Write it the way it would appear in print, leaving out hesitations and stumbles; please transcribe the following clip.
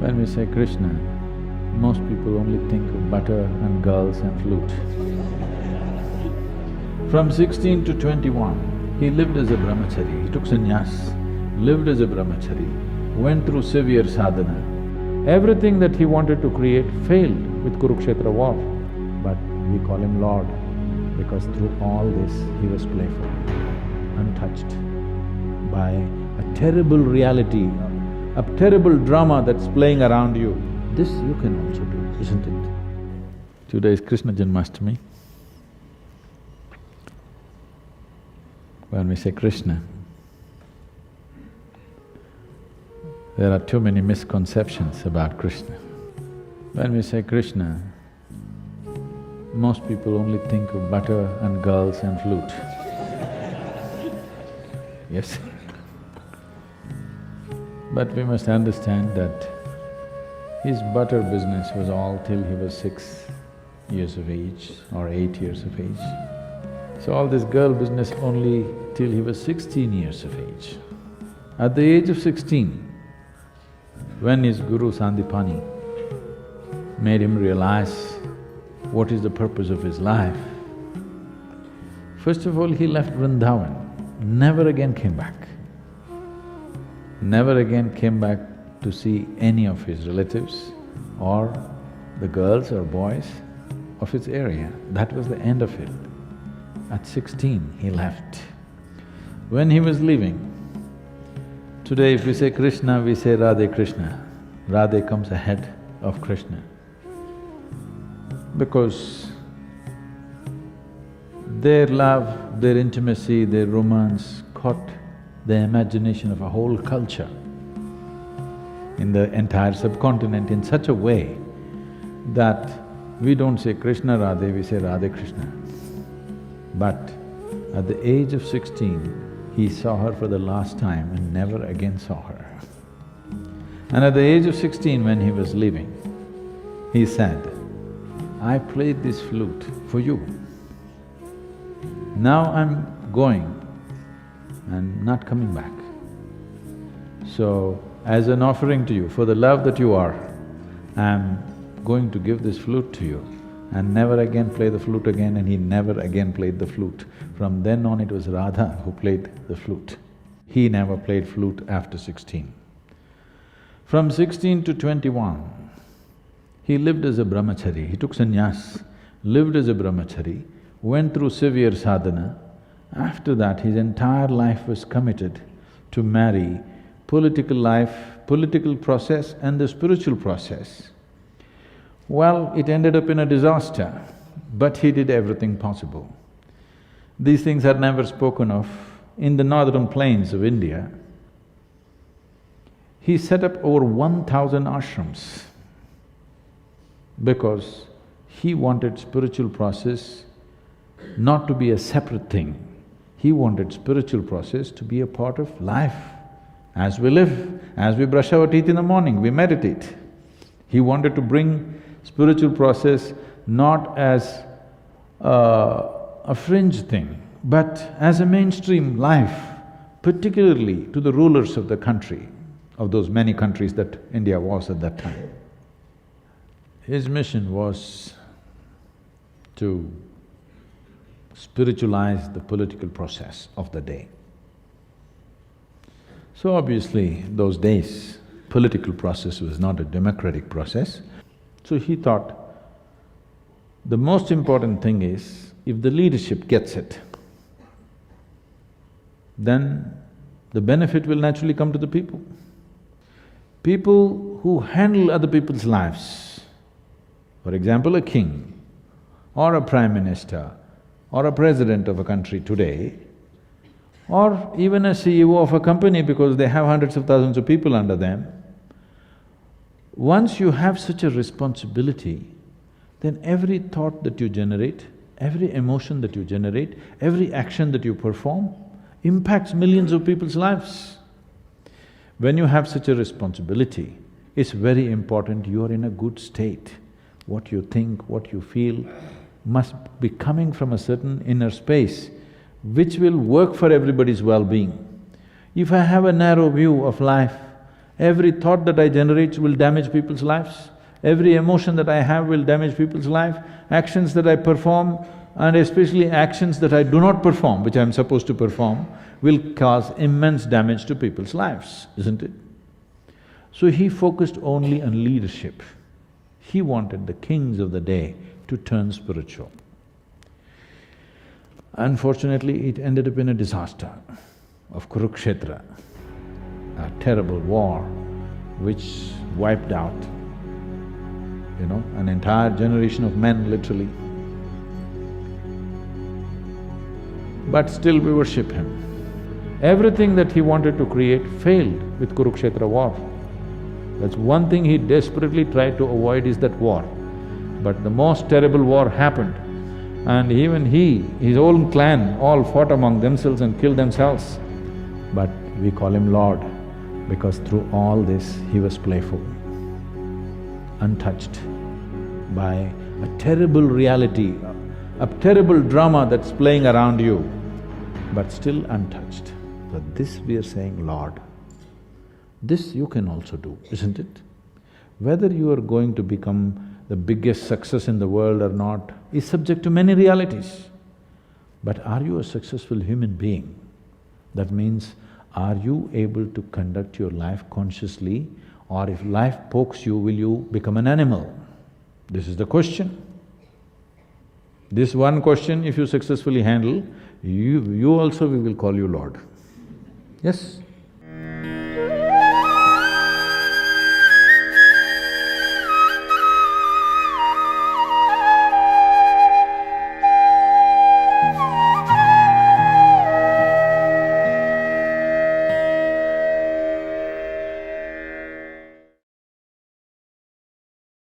When we say Krishna, most people only think of butter and girls and flute. From 16 to 21, he lived as a brahmachari, he took sannyas, lived as a brahmachari, went through severe sadhana. Everything that he wanted to create failed with Kurukshetra war, but we call him Lord because through all this he was playful, untouched by a terrible reality, a terrible drama that's playing around you. This you can also do, isn't it? Today is Krishna Janmashtami. When we say Krishna, there are too many misconceptions about Krishna. When we say Krishna, most people only think of butter and girls and flute. Yes? But we must understand that his butter business was all till he was 6 years of age or 8 years of age. So all this girl business only till he was 16 years of age. At the age of 16, when his guru Sandipani made him realize what is the purpose of his life, first of all he left Vrindavan, never again came back. Never again came back to see any of his relatives or the girls or boys of his area. That was the end of it. At 16, he left. When he was leaving, today if we say Krishna, we say Radhe Krishna. Radhe comes ahead of Krishna because their love, their intimacy, their romance caught the imagination of a whole culture in the entire subcontinent in such a way that we don't say Krishna Radhe, we say Radhe Krishna. But at the age of 16, he saw her for the last time and never again saw her. And at the age of 16, when he was leaving, he said, I played this flute for you. Now I'm going and not coming back. So, as an offering to you, for the love that you are, I'm going to give this flute to you and never again play the flute again, and he never again played the flute. From then on it was Radha who played the flute. He never played flute after 16. From 16 to 21, he lived as a brahmachari, he took sannyas, lived as a brahmachari, went through severe sadhana. After that, his entire life was committed to marry political life, political process and the spiritual process. Well, it ended up in a disaster, but he did everything possible. These things are never spoken of. In the northern plains of India, he set up over 1,000 ashrams because he wanted spiritual process not to be a separate thing. He wanted spiritual process to be a part of life. As we live, as we brush our teeth in the morning, we meditate. He wanted to bring spiritual process not as a fringe thing, but as a mainstream life, particularly to the rulers of the country, of those many countries that India was at that time. His mission was to spiritualize the political process of the day. So obviously, those days, political process was not a democratic process. So he thought, the most important thing is, if the leadership gets it, then the benefit will naturally come to the people. People who handle other people's lives, for example, a king or a prime minister or a president of a country today, or even a CEO of a company because they have hundreds of thousands of people under them, once you have such a responsibility, then every thought that you generate, every emotion that you generate, every action that you perform impacts millions of people's lives. When you have such a responsibility, it's very important you are in a good state. What you think, what you feel must be coming from a certain inner space which will work for everybody's well-being. If I have a narrow view of life Every thought that I generate will damage people's lives. Every emotion that I have will damage people's life. Actions that I perform, and especially actions that I do not perform, which I'm supposed to perform, will cause immense damage to people's lives, isn't it? So he focused only on leadership. He wanted the kings of the day to turn spiritual. Unfortunately, it ended up in a disaster of Kurukshetra, a terrible war which wiped out, an entire generation of men, literally. But still we worship him. Everything that he wanted to create failed with Kurukshetra war. That's one thing he desperately tried to avoid, is that war. But the most terrible war happened, and even his own clan all fought among themselves and killed themselves. But we call him Lord, because through all this he was playful, untouched by a terrible reality, a terrible drama that's playing around you, but still untouched. So this we are saying, Lord. This you can also do, isn't it? Whether you are going to become the biggest success in the world or not is subject to many realities. But are you a successful human being? That means, are you able to conduct your life consciously, or if life pokes you, will you become an animal? This is the question. This one question, if you successfully handle, you also, we will call you Lord. Yes?